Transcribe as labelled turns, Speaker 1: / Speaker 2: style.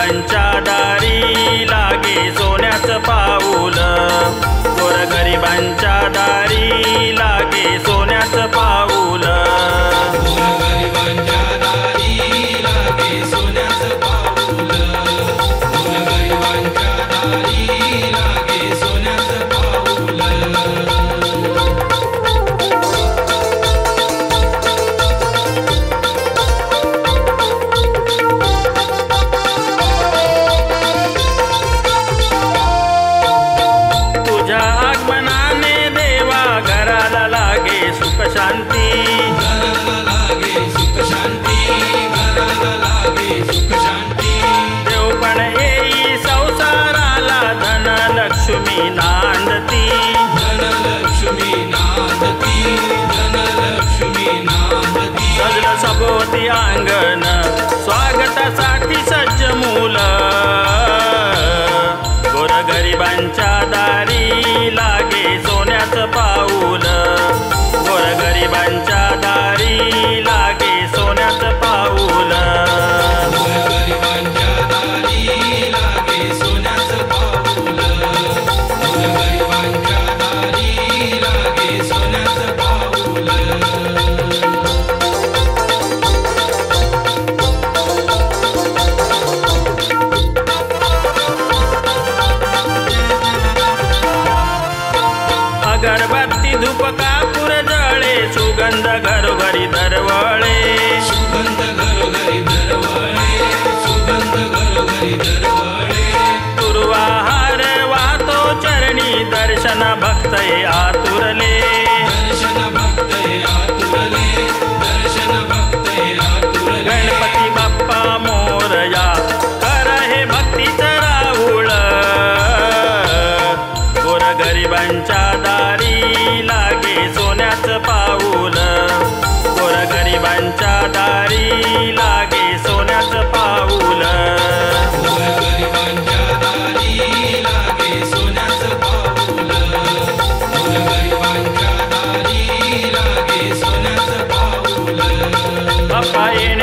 Speaker 1: गोरगरिबांच्या दारी लागे सोन्याचं पाऊल, गोरगरिबांच्या दारी लागे सोन्याचं पाऊल,
Speaker 2: गोरगरिबांच्या दारी लागे सोन्याचं पाऊल, गोरगरिबांच्या दारी लागे सोन्याचं पाऊल.
Speaker 1: तुझ्या आगमनाने देवा घराला लागे सुख शांती,
Speaker 2: घराला लागे सुख शांती, घराला लागे सुख शांती.
Speaker 1: देव पण येई संसाराला धनलक्ष्मी नांदती,
Speaker 2: धनलक्ष्मी नांदती, धनलक्ष्मी नांदती.
Speaker 1: सजलं सभोवती अंगण स्वागतासाठी सज्ज मूल, गोरगरिबांच्या दारी लागे सोन्याचं पाऊल, गोरगरिबांच्या दारी लागे सोन्याचं पाऊल,
Speaker 2: गोरगरिबांच्या दारी लागे सोन्याचं पाऊल, गोरगरिबांच्या दारी लागे सोन्याचं पाऊल.
Speaker 1: अगरबत्ती धूप कापूर जळे सुगंध घरोघरी दरवळे,
Speaker 2: सुगंध घरोघरी दरवळे, सुगंध घरोघरी दरवळे.
Speaker 1: दुर्वा हार वाहतो चरणी दर्शन भक्त आतुरले,
Speaker 2: दर्शन भक्त आतुरले, दर्शन भक्त आतुरले.
Speaker 1: गणपती बाप्पा मोरया कर हे भक्तीचं राऊळ, गोरगरिबांच्या दारी लागे सोन्याचं पाऊल, गोरगरिबांच्या दारी लागे सोन्याचं पाऊल,
Speaker 2: गोरगरिबांच्या दारी लागे सोन्याचं पाऊल, गोरगरिबांच्या दारी लागे सोन्याचं पाऊल.
Speaker 1: बाप्पा ये